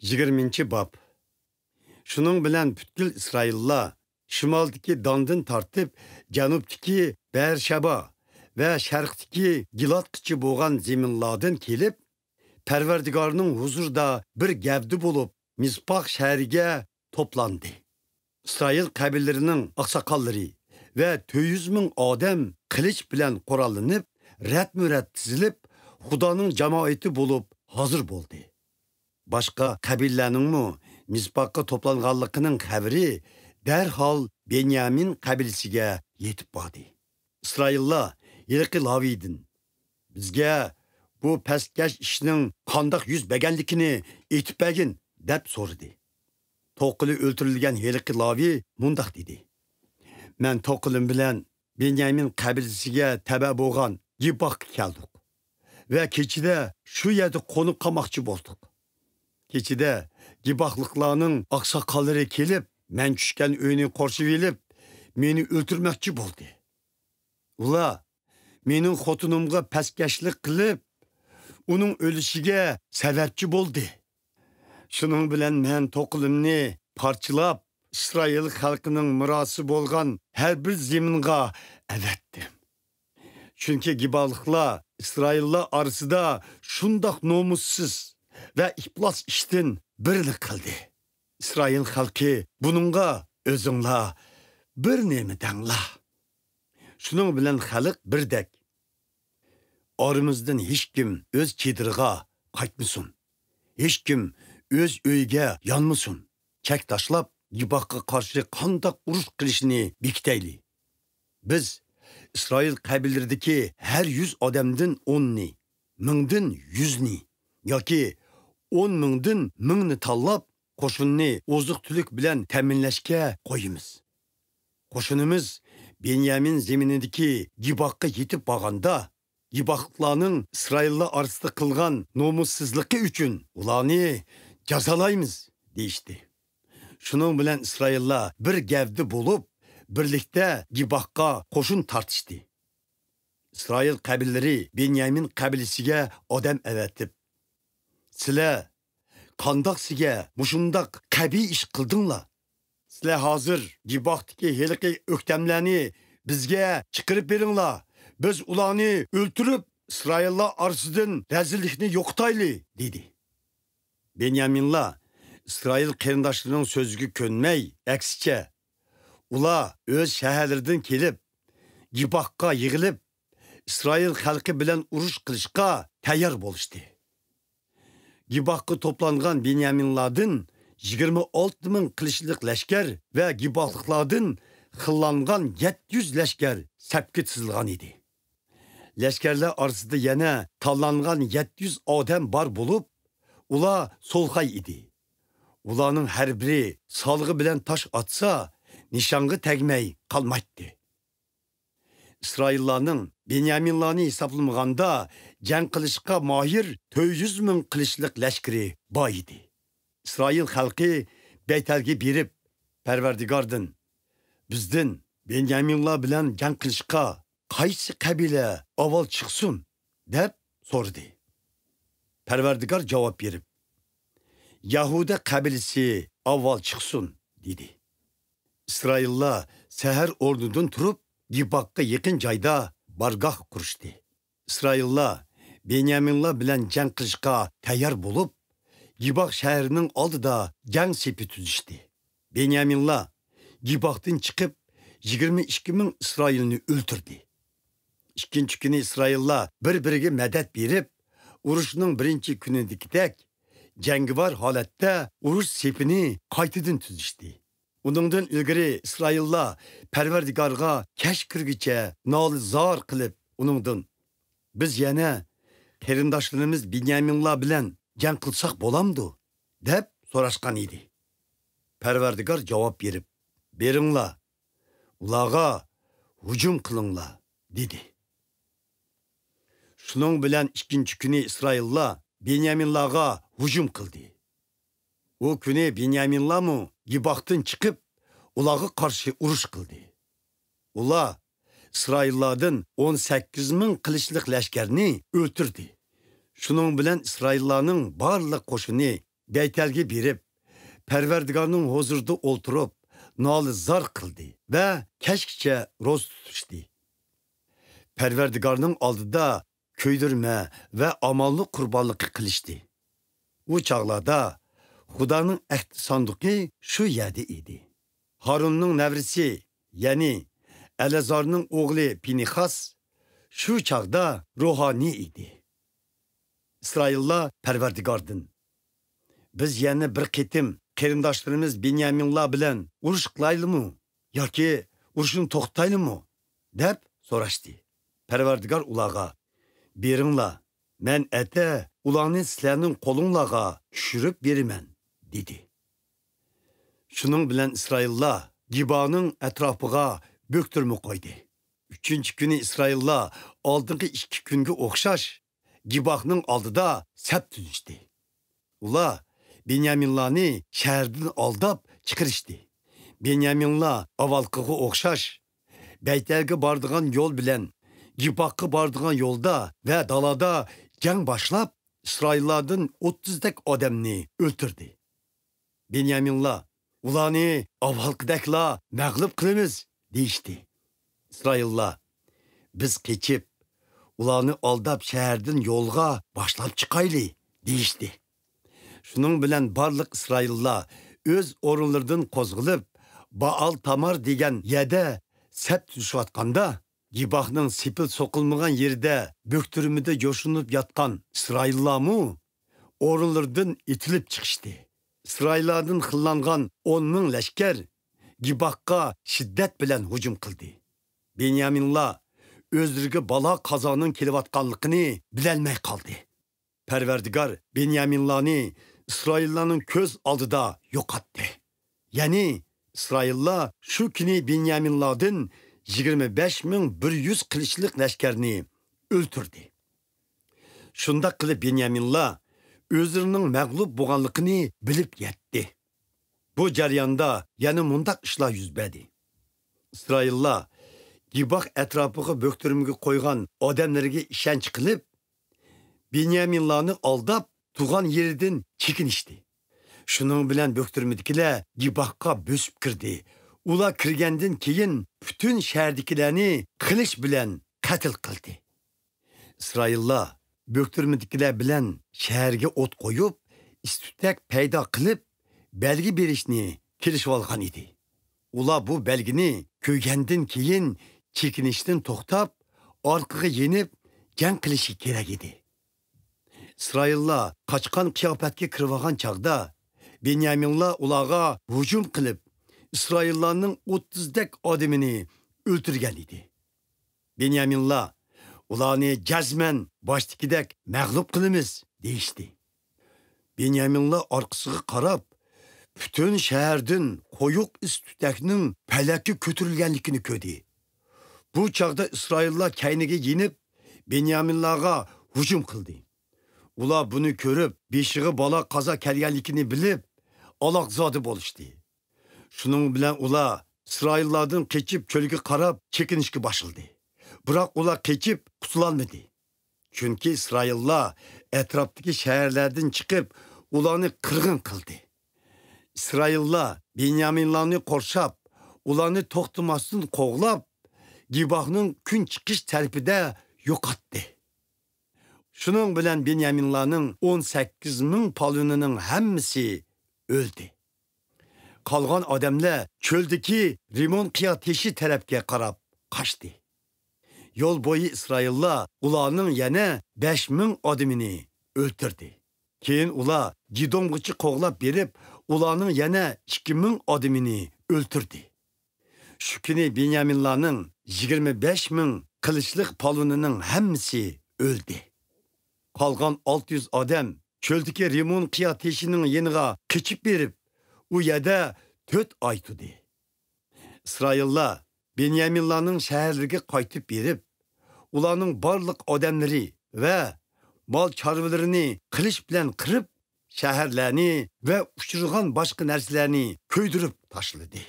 20 bab. Şunun bilen bütkül İsraillar şimaldaki Dandın tartip janubdaki Bersheba ve şarqdaki Gilad qichi bo'lgan zeminlardan kelib, Parvardigorning huzurida bir gavdi bo'lib, Mizpah shahriga to'plandi. İsrail qabillarının aqsoqollari ve 200 ming odam qilich bilan qurollanib, rat-murat tizilib, Xudoning jamoati bo'lib hazır bo'ldi. Başqa qabillaning Mizpahga to'planganligining xabari darhol Benyamin qabilasiga yetib bordi. İsraillar yilqi Lavidin bizga bu pastkash ishning qandoq yuz berganligini aytib bergin deb so'radi. To'qili o'ltirilgan yilqi Lavi mundaq dedi. Men to'qilim bilan Benyamin qabilasiga taba bo'lgan Gibaqqa keldik ve kechida shu yerda qo'nib qolmoqchi bo'ldik. Kechida Gibaqliqlarning aqsoqollari kelib, men tushgan uyni qorshib elib, meni o'ltirmoqchi bo'ldi. Ular mening xotinimga pastkashlik qilib, uning o'lishiga sababchi bo'ldi. Shuning bilan men to'qilimni parchalab, İsrail xalqining mirosi bo'lgan har bir zaminga avatdim. Chunki Gibaqliqlar İsraillar orasida shundoq nomussiz ve iflas iştin birlik qildi. İsrail xalqi bununla özünla bir nemi dangla. Şunun bilen xalq birdek. Aramızdan hiç kim öz çedirga qaytmasın. Hiç kim öz öyge yanmasın. Çek taşlap Gibaqqa qarşı qandaq uruş qilishini bekitayli. Biz İsrail qabillaridagi her 100 odamdan 10'ni, 1000'dan 100'ni yoki 10 mingdan 1000'ni tanlab qo'shinni oziq-tulik bilan ta'minlashga qo'yimiz. Qo'shinimiz Benyamin zeminidagi Gibaqqa yetib borganda, Gibaqlarning İsraillar orasida qilgan nomussizligi uchun ularni jazolaymiz deyishdi. Shuning bilan İsraillar bir gavdi bo'lib, birlikda Gibaqqa qo'shin tartishdi. İsrail qabillari Benyamin qabilasiga odam avatib, sizlar qandoq sizga mushundaq qabiy ish qildinglar? Sizlar hozir Gibaqdagi heliqi o'ktamlarni bizga chiqarib beringlar. Biz ularni o'ltirib, İsraillar orasidan razillikni yo'qotayli dedi. Benyaminlar İsrail qarindoshlarining so'ziga ko'nmay, aksicha ular o'z shaharlaridan kelib, Gibaqqa yig'ilib, İsrail xalqi bilan urush qilishga tayyor bo'lishdi. Gibaqqa toplangan Benyaminlardan 26 ming qilishlik lashkar ve Gibaqliqlardan xillangan 700 lashkar sapga tizilgan edi. Lashkarlar orasida yana tanlangan 700 odam bor bo'lib, ular so'lg'ay edi. Ularning har biri solg'i bilan tosh atsa, nishonga tegmay qolmaydi. İsraillarning Benyaminlarni hisoblamaganda jang qilishga mohir 400 ming qilishlik lashkari bor edi. İsrail xalqi Beytelga berib, Parvardigordan bizdan Benyaminlar bilan jang qilishga qaysi qabila avval chiqsin deb so'radi. Parvardigor javob berib, Yahuda qabilasi avval chiqsin dedi. İsraillar sahar o'rnidan turib Gibaqqa yaqin joyda bargoh qurishdi. İsraillar Benyaminlar bilan jang qilishga tayyor bo'lib, Gibaq shahrining oldida jang sepi tuzishdi. Benyaminlar Gibaqdan chiqib 22 ming İsrailni o'ltirdi. İkinci kuni İsraillar bir-biriga madad berib, urushning birinchi kunidagidek jangovar holatda urush sepini qaytadan tuzishdi. Uningdan ilgari İsraillar Parvardigorga kash kirgicha nolizor qilib, uningdan biz yana qarindoshlarimiz Benyaminlar bilan jang qilsak bo'lamdi deb so'rashgan edi. Parvardigor javob berib, beringlar, ularga hujum qilinglar dedi. Shuning bilan ikkinchi kuni İsraillar Benyaminlarga hujum qildi. O kuni Benyaminlarmu Gibaqdan chiqib, ularga qarshi urush qildi. Ular İsraillardan 18 ming qilishlik lashkarni o'ltirdi. Shuning bilan İsraillarning barliq qo'shini Beytelge berib, Parvardigarning huzurida o'ltirib, noli zar qildi va kechgacha ro'z tutishdi. Parvardigarning oldida ko'ydirma va amallik qurbonligi qilishdi. U chaqlarda Xudoning ahd sanduqi shu yerda edi. Harunning navrisi, ya'ni Elazarning o'g'li Pinixas shu chaqda ruhoniy edi. İsraillar Parvardigardan: biz yana bir qitim qarindoshlarimiz Binyaminlar bilan urush qilaylikmi yoki urushni to'xtaylikmi deb so'rashdi. Parvardigar ularga: beringlar, men ata ularni sizlarning qo'linglarga tushirib beraman dedi. Shuning bilan İsraillar Gibaning atrofiga bo'ktirma qo'ydi. 3-kuni İsraillar oldingi 2 kunga o'xshash Gibahning oldida sap tuzishdi. Ular Binyaminlarni shahardan aldab chiqarishdi. Binyaminlar avvalqiga o'xshash Beytelga boradigan yo'l bilan Gibahga boradigan yo'lda va dalada jang boshlab, İsraillardan 30 dak odamni o'ltirdi. Binyaminlar ularni avvalqidakla mag'lub qilamiz deyishdi. İsraillar: biz keçib ularni aldab shahardan yo'lga boshlab chiqayli deyishdi. Shuning bilan barliq İsraillar o'z o'rinlaridan qo'zg'ilib, Baal Tamar degan yerda sap tushayotganda, Gibahning sipil so'qilmagan yerda bo'ktirmida yo'shinib yotgan İsraillarmu o'rinlaridan itilib chiqishdi. İsraillardan xillangan 10 ming lashkar Gibahga shiddat bilan hujum qildi. Binyaminlar o'zlariga balo qazoning kelayotganligini bilolmay qoldi. Parvardigar Binyaminlarni İsraillarning ko'z oldida yo'qotdi. Ya'ni İsraillar shu kuni Binyaminlardan 25.100 qilichlik lashkarni o'ltirdi. Shunda qilib Binyaminlar o'zlarining mag'lub bo'lganligini bilib yetdi. Bu jarayonda yana mundaq ishlar yuz berdi. İsraillar Gibah atrofiga bo'ktirmaga qo'ygan odamlarga ishonch qilib, Binyaminlarni aldab turgan yeridan chekinishdi. Shuning bilan bo'ktirmadikilar Gibahga bo'sib kirdi. Ular kirgandan keyin butun shahardagilarni qilich bilan qatl qildi. İsraillar bo'ktirmadikilar bilan shaharga o't qo'yib, istutak paydo qilib, belgi berishni kelishib olgan edi. Ular bu belgini ko'ygandan keyin chekinishdan to'xtab, orqaga yenib jang qilishi kerak edi. İsraillar qochqon qiyofatga kirib olgan chaqda Binyaminlar ularga hujum qilib, İsraillarning 30 dak odamini o'ltirgan edi. Binyaminlar ularni jazman boshtikidek mag'lub qilamiz deyishdi. Binyaminlar orqasiga qarab, butun shahardan qo'yuq istutakning palakka ko'tarilganligini ko'rdi. Bu chaqda İsraillar kayniga yenib, Binyaminlarga hujum qildi. Ular buni ko'rib, beshig'i bola qazo kelganligini bilib, aloqzodi bo'lishdi. Shuning bilan ular İsraillardan keçib cho'lga qarab chekinishga boshladi. Biroq ular keçib qutulolmadi. Chunki İsraillar atrofdagi shaharlardan chiqib, ularni qirg'in qildi. İsraillar Binyaminlarni qorshab, ularni to'xtamasdan qo'g'lab, Gibahning kun chiqish tarafida yo'qotdi. Shuning bilan Binyaminlarning 18 ming polvonining hammasi o'ldi. Qolgan odamlar cho'ldagi Rimon qiya teshi tarafga qarab qochdi. Yo'l bo'yi İsraillar ularning yana 5 ming odamini o'ldirdi. Keyin ular Gidongacha qo'g'lab berib, ularning yana 2 ming odamini o'ldirdi. Shu kuni Binyaminlarning 25 ming qilichlik polvonining hammasi o'ldi. Qolgan 600 odam cho'ldagi Rimon qiya teshining yeniga qochib berib, u yerda 4 oy turdi. İsraillar Binyaminlarning shaharlariga qaytib berib, ularning barliq odamlari va mol chorvalarini qilich bilan qirib, shaharlarni va uchirgan boshqa narsalarni ko'ydirib tashladi.